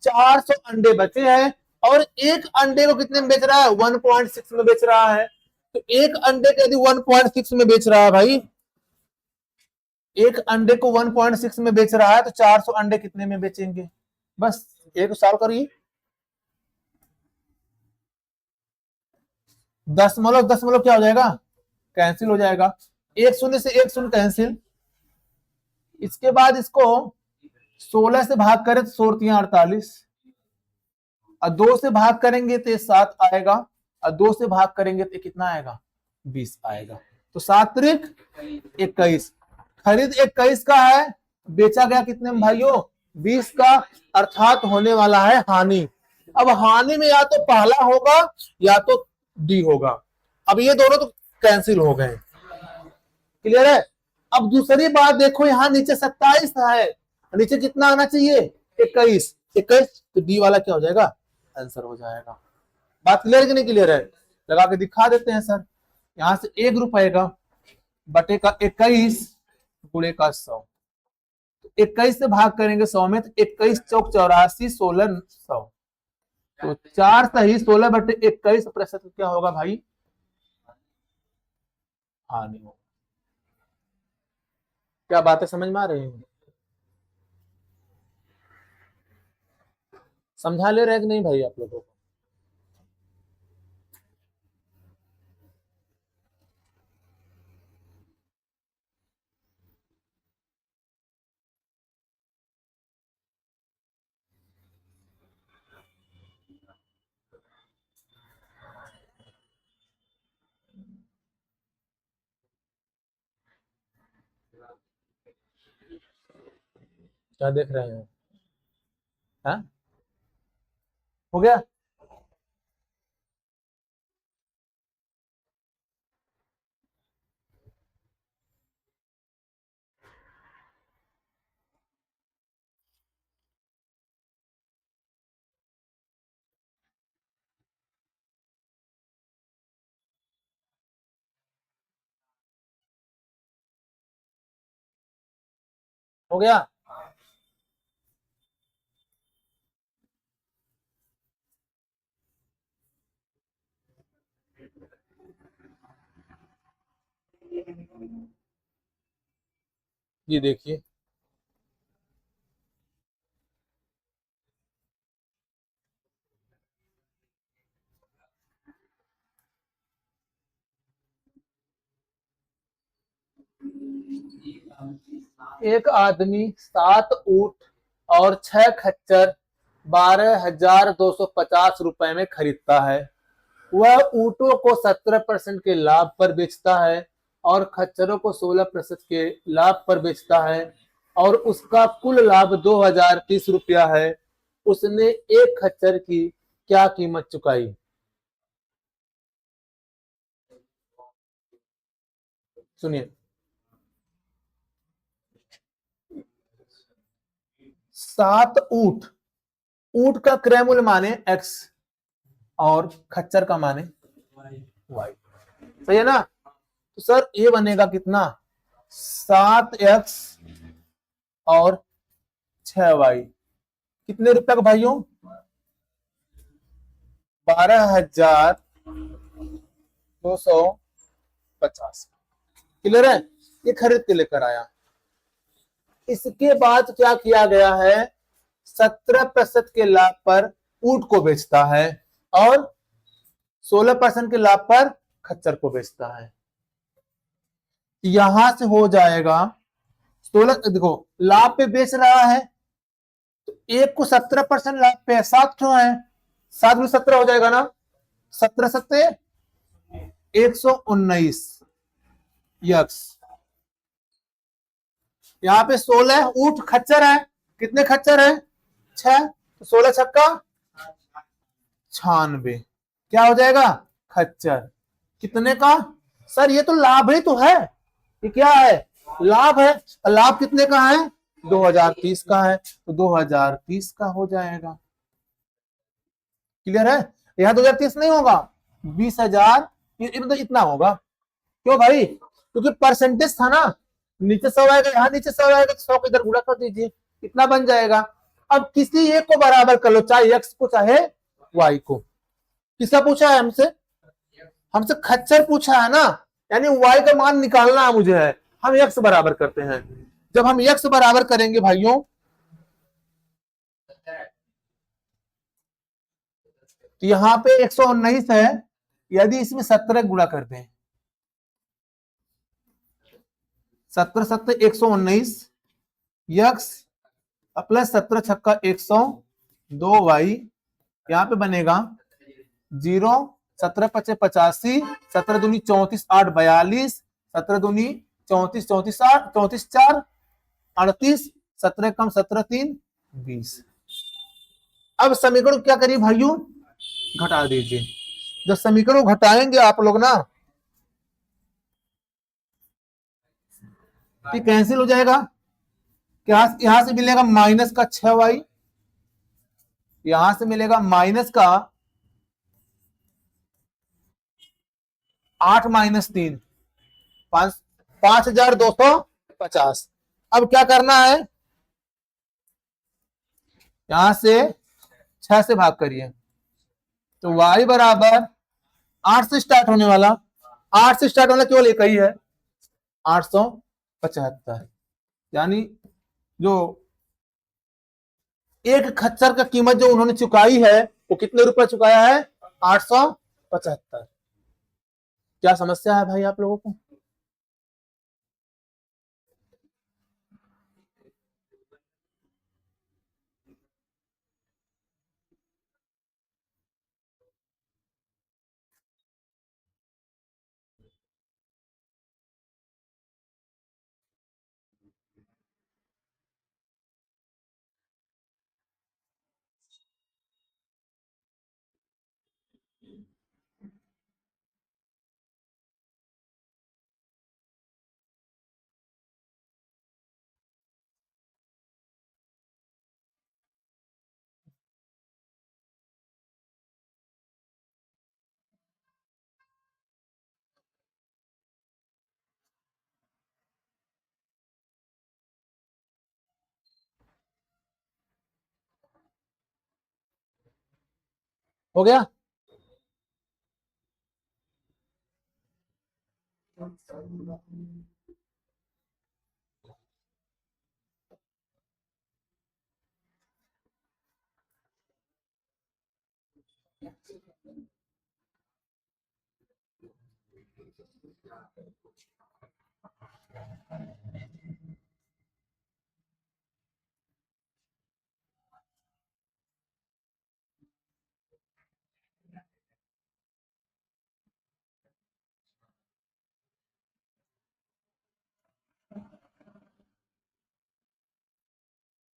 400 अंडे बचे हैं। और एक अंडे को कितने में बेच रहा है? 1.6 में बेच रहा है। तो एक अंडे को यदि 1.6 में बेच रहा है भाई, एक अंडे को 1.6 में बेच रहा है, तो 400 अंडे कितने में बेचेंगे? बस एक सॉल्व करिए। दशमलव दशमलव क्या हो जाएगा? कैंसिल हो जाएगा। एक शून्य से एक शून्य कैंसिल। इसके बाद इसको 16 से भाग करें तो 16×3 = 48, और 2 से भाग करेंगे तो 7 आएगा, और 2 से भाग करेंगे तो कितना आएगा? 20 आएगा। तो 7×3 = 21। खरीद 21 का है, बेचा गया कितने में भाइयों? 20 का। अर्थात होने वाला है हानि। अब हानि में या तो पहला होगा या तो डी होगा। अब ये दोनों तो कैंसिल हो गए। क्लियर है? अब दूसरी बात देखो, यहां नीचे 27 है, नीचे कितना आना चाहिए? 21। 21 तो डी वाला क्या हो जाएगा? आंसर हो जाएगा। बात क्लियर है कि नहीं क्लियर है? लगा के दिखा देते हैं सर। यहां से 1 रुपए का बटे का 21 गुणे का 100, 21 से भाग करेंगे 100 में, तो 21 चौक 84, 16 100। तो 4 सही 16/21 प्रतिशत क्या होगा भाई? हानि होगा। क्या बातें समझ में आ रही है? समझा ले रहे कि नहीं भाई आप लोगों को? क्या देख रहे हैं? हाँ, हो गया। हो गया। ये देखिए, एक आदमी 7 ऊंट और 6 खच्चर 12,250 रुपए में खरीदता है। वह ऊंटों को 17% के लाभ पर बेचता है और खच्चरों को 16% के लाभ पर बेचता है। और उसका कुल लाभ 2030 रुपया है, उसने एक खच्चर की क्या कीमत चुकाई? सुनिए, 7 ऊंट, ऊंट का क्रय मूल्य माने एक्स और खच्चर का माने वाई, सही है ना? तो सर ये बनेगा कितना? 7x और 6y, कितने रुपए का भाइयों? 12,250। क्लियर है? ये खरीद के लेकर आया। इसके बाद क्या किया गया है? 17% के लाभ पर ऊंट को बेचता है और 16% के लाभ पर खच्चर को बेचता है। यहां से हो जाएगा 16, देखो लाभ पे बेच रहा है तो एक को 17% लाभ पे है, 7 क्यों है? 7 में 17 हो जाएगा ना, 17 सत्ते 119 यक्स। यहाँ पे 16 ऊंट खच्चर है, कितने खच्चर है? 6, तो 16 छक्का 96, क्या हो जाएगा? खच्चर। कितने का? सर ये तो लाभ ही तो है, ये क्या है? लाभ है। लाभ कितने का है? 2030 का है, तो 2030 का हो जाएगा। क्लियर है? यहां 2030 नहीं होगा, 20,000, मतलब इतना होगा। क्यों भाई? क्योंकि परसेंटेज था ना, नीचे 100 आएगा, यहां नीचे 100 आएगा, तो 100 को इधर गुणा कर दीजिए, इतना बन जाएगा। अब किसी एक को बराबर कर लो, चाहे एक्स को चाहे वाई को। किसका पूछा है हमसे? हमसे खच्चर पूछा है ना, यानी वाई का मान निकालना मुझे है। हम एक्स बराबर करते हैं। जब हम एक्स बराबर करेंगे भाइयों, तो यहां पे 119 है, यदि इसमें 17 गुणा कर दें, 17 सत्ते 119 यक्स प्लस 17 छक्का 102 वाई, यहां पे बनेगा 0, 17 पचे 85, 17 दूनी 34, 8 42, 17 दूनी 34, 34 8, 34 4 38, 17 कम 17 3 20। अब समीकरण क्या करिए भाइयों? घटा दीजिए। जब समीकरण घटाएंगे आप लोग ना, तो कैंसिल हो जाएगा। यहां से मिलेगा माइनस का 6y, यहां से मिलेगा माइनस का 8 - 3, 5,250। अब क्या करना है? यहां से 6 से भाग करिए, तो y बराबर 8 से स्टार्ट होने वाला, 8 से स्टार्ट होने केवल एक ही है, 875। यानी जो एक खच्चर का कीमत जो उन्होंने चुकाई है, वो कितने रुपए चुकाया है? 875। क्या समस्या है भाई आप लोगों को? हो गया?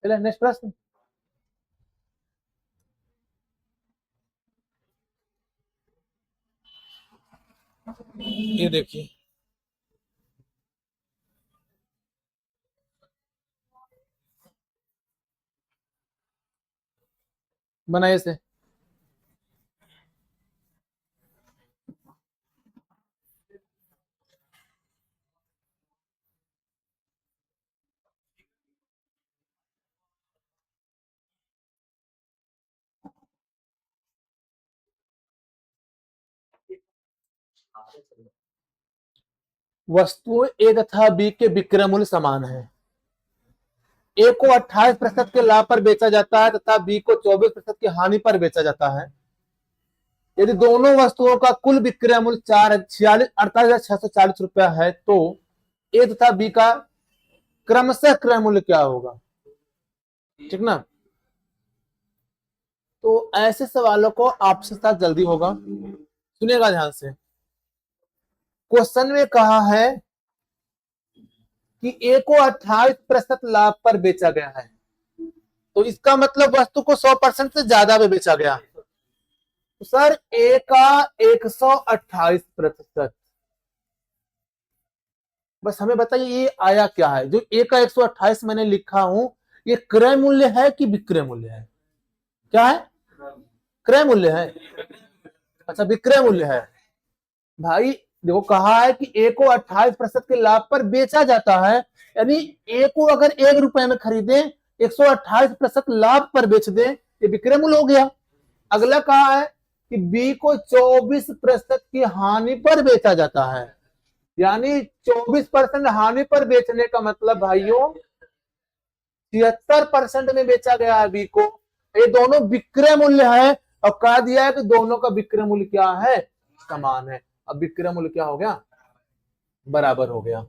चलिए नेक्स्ट प्रश्न। ये देखिए, बनाइए से। वस्तुएं ए तथा बी के विक्रय मूल्य समान है। ए को 28% के लाभ पर बेचा जाता है तथा बी को 24% की हानि पर बेचा जाता है। यदि दोनों वस्तुओं का कुल विक्रय मूल्य 48,640 रुपया है तो ए तथा बी का क्रमशः क्रय मूल्य क्या होगा? ठीक ना। तो ऐसे सवालों को आपसे साथ जल्दी होगा, सुनिएगा ध्यान से। क्वेश्चन में कहा है कि ए को 28% लाभ पर बेचा गया है, तो इसका मतलब वस्तु को 100% से ज्यादा में बेचा गया। तो सर ए का 128%, बस हमें बताइए ये आया क्या है? जो ए का 128 मैंने लिखा हूं, ये क्रय मूल्य है कि विक्रय मूल्य है? क्या है? क्रय मूल्य है। अच्छा, विक्रय मूल्य है। भाई देखो, कहा है कि ए को 28% के लाभ पर बेचा जाता है, यानी ए को अगर 1 रुपए में खरीदे, 128% लाभ पर बेच दे, ये विक्रय मूल्य हो गया। अगला कहा है कि बी को 24% की हानि पर बेचा जाता है, यानी 24% हानि पर बेचने का मतलब भाइयों 76% में बेचा गया है बी को। ये दोनों विक्रय मूल्य है और कहा दिया है कि दोनों का विक्रय मूल्य क्या है? समान है। अब विक्रय मूल्य क्या हो गया? बराबर हो गया।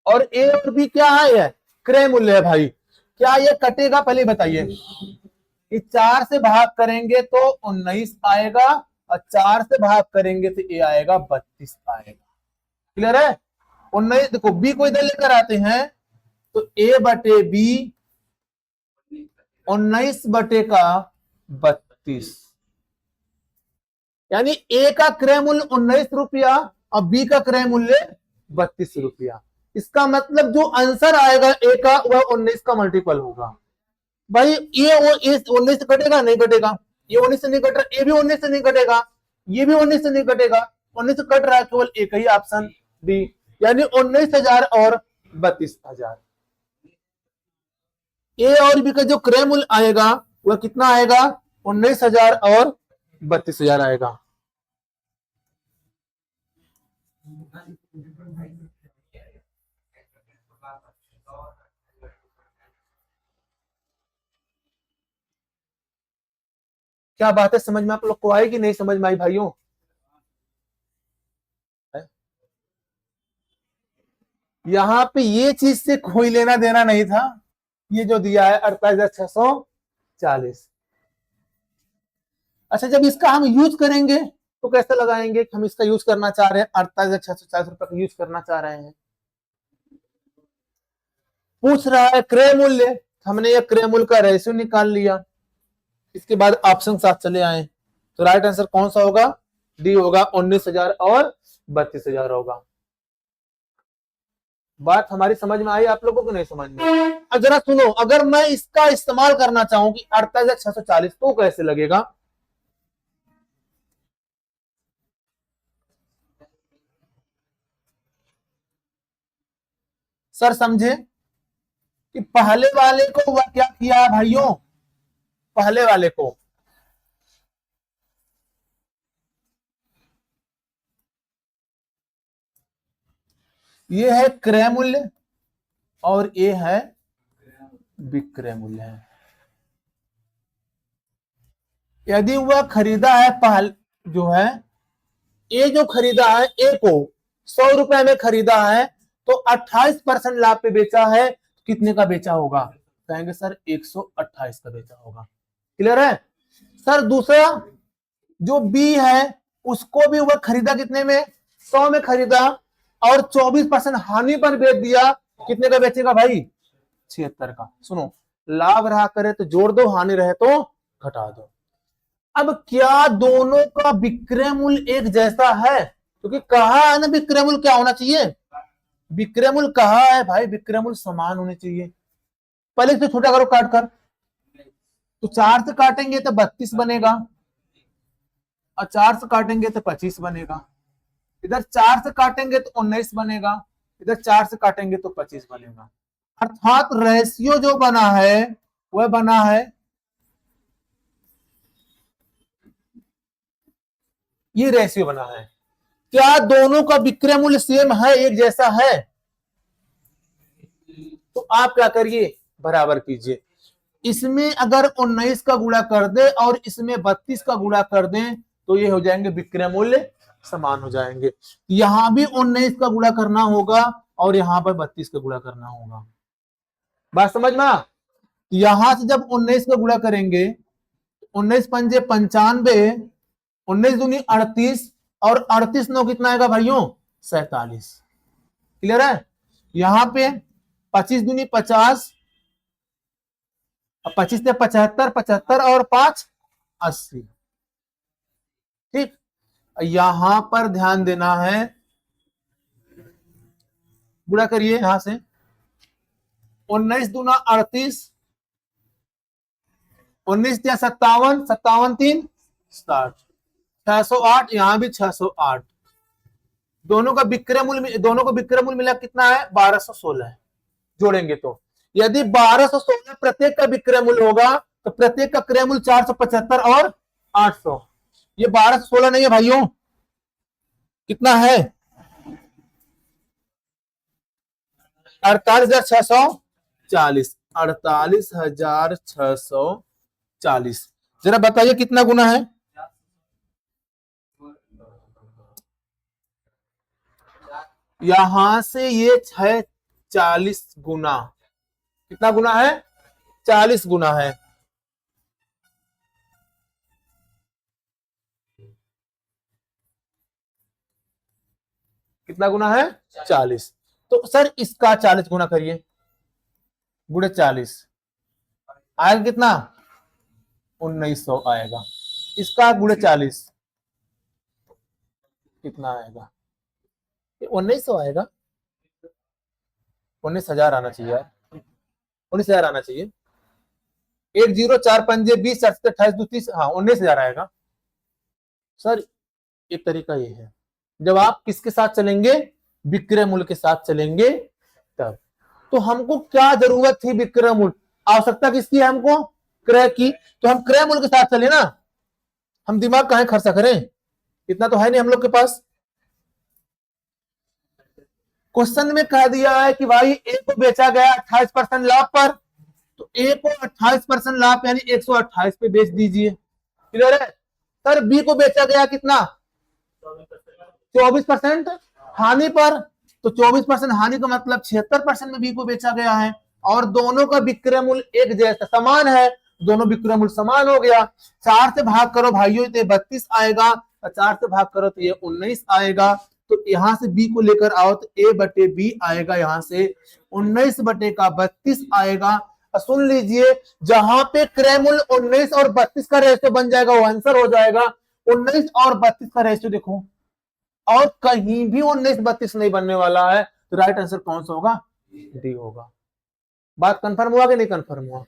और ए और बी क्या है? क्रय मूल्य है। भाई क्या ये कटेगा? पहले बताइए। कि 4 से भाग करेंगे तो 19 आएगा और 4 से भाग करेंगे तो ए आएगा 32 आएगा। क्लियर है? 19, देखो बी को इधर लेकर आते हैं तो ए बटे बी 19 बटे का 32, यानी ए का क्रय मूल्य 19 रुपया और बी का क्रय मूल्य 32 रुपया। इसका मतलब जो आंसर आएगा ए का वह 19 का मल्टीपल होगा। भाई ये 19 से कटेगा? नहीं कटेगा। ये 19 से नहीं कट रहा, ये भी 19 से नहीं कटेगा, ये भी 19 से नहीं कटेगा। 19 से कट रहा है केवल एक ही ऑप्शन डी, यानी 19,000 और 32,000। ए और बी का जो क्रय मूल्य आएगा वह कितना आएगा? 19,000 और 32,000 आएगा। क्या बात है? समझ में आप लोग को आई कि नहीं समझ में आई भाइयों? यहां पे ये चीज से कोई लेना देना नहीं था। ये जो दिया है 48,640। अच्छा, जब इसका हम यूज करेंगे तो कैसे लगाएंगे? हम इसका यूज करना चाह रहे हैं, 48,640 रुपए का यूज करना चाह रहे हैं। पूछ रहा है क्रय मूल्य, हमने ये क्रय मूल्य का रेशियो निकाल लिया। इसके बाद ऑप्शन साथ चले आए, तो राइट आंसर कौन सा होगा? डी होगा, 19,000 और 32,000 होगा। बात हमारी समझ में आई आप लोगों को? नहीं समझ में? अब जरा सुनो, अगर मैं इसका इस्तेमाल करना चाहूं कि 48,640 तो कैसे लगेगा? सर समझे कि पहले वाले को वह क्या किया भाइयों? पहले वाले को ये है क्रय मूल्य और ये है विक्रय मूल्य है। यदि वह खरीदा है पहले, जो है ए जो खरीदा है, ए को 100 रुपए में खरीदा है तो 28% लाभ पे बेचा है, कितने का बेचा होगा? कहेंगे सर 128 का बेचा होगा। क्लियर है? सर दूसरा जो बी है उसको भी वह खरीदा कितने में? 100 में खरीदा और 24% हानि पर बेच दिया, कितने का बेचेगा भाई? 76 का। सुनो, लाभ रहा करे तो जोड़ दो, हानि रहे तो घटा दो। अब क्या दोनों का विक्रय मूल्य एक जैसा है? क्योंकि कहा है ना विक्रय मूल्य क्या होना चाहिए, विक्रय मूल्य कहा है भाई विक्रय मूल्य समान होने चाहिए। पहले इसे छोटा करो काट कर, तो 4 से काटेंगे तो 32 बनेगा, और 4 से काटेंगे तो 25 बनेगा। इधर 4 से काटेंगे तो 19 बनेगा, इधर 4 से काटेंगे तो 25 बनेगा। अर्थात रेशियो जो बना है वह बना है, ये रेशियो बना है। क्या दोनों का विक्रय मूल्य सेम है, एक जैसा है? तो आप क्या करिए, बराबर कीजिए। इसमें अगर 19 का गुणा कर दे और इसमें 32 का गुणा कर दें तो ये हो जाएंगे विक्रय मूल्य समान हो जाएंगे। यहां भी 19 का गुणा करना होगा और यहां पर 32 का गुणा करना होगा। बात समझ में? यहां से जब 19 का गुणा करेंगे, 19 पंजे 95, 19 दूनी 38 और 38 9 कितना आएगा भाइयों, 47। क्लियर है? यहां पे 25 दूनी 50, 25 से 75, 75 और 5 80। ठीक, यहां पर ध्यान देना है, गुणा करिए यहां से, 19 दूना 38, 19 या 57, 57 3 60, 608, यहां भी 608। दोनों का विक्रय मूल्य मिला कितना है, 1216 है। जोड़ेंगे तो यदि 1216 प्रत्येक का विक्रय मूल्य होगा तो प्रत्येक का क्रय मूल्य 475 और 800। ये 1216 नहीं है भाइयों, कितना है, 48,640, 48,640। जरा बताइए कितना गुना है? यहां से ये है 40 गुना। कितना गुना है, 40 गुना है। कितना गुना है, 40। तो सर इसका 40 गुना करिए, गुणे 40 आएगा कितना, 1900 आएगा। इसका गुणे 40 कितना आएगा, 1900 आएगा। 19,000 आना चाहिए यार, 19,000 आना चाहिए। 104 पंजे 20 7 28 2 30, हाँ 19,000 आएगा। सर एक तरीका ये है, जब आप किसके साथ चलेंगे, विक्रय मूल्य के साथ चलेंगे तब। तो हमको क्या जरूरत थी, विक्रय मूल्य, आवश्यकता किसकी है हमको, क्रय की। तो हम क्रय मूल्य के साथ चले ना, हम दिमाग कहां खर्चा करें, इतना तो है नहीं हम लोग के पास। क्वेश्चन में कह दिया है कि भाई ए को बेचा गया 28% लाभ पर, तो ए को 28% लाभ यानी 128 पे बेच दीजिए। क्लियर है? सर बी को बेचा गया कितना, 24% हानि पर, तो 24% हानि का मतलब 76% में बी को बेचा गया है। और दोनों का विक्रय मूल्य एक जैसा समान है, दोनों विक्रय मूल्य समान हो गया। 4 से भाग करो भाइयों तो 32 आएगा, और 4 से भाग करो तो ये 19 आएगा। तो यहां से बी को लेकर आओ तो ए बटे बी आएगा, यहां से 19 बटे का 32 आएगा। सुन लीजिए, जहां पे क्रय मूल्य 19 और 32 का रेशियो बन जाएगा वो आंसर हो जाएगा। 19 और 32 का रेशियो देखो, और कहीं भी 19 32 नहीं बनने वाला है, तो राइट आंसर कौन सा होगा, डी होगा। बात कंफर्म हुआ कि नहीं कंफर्म हुआ?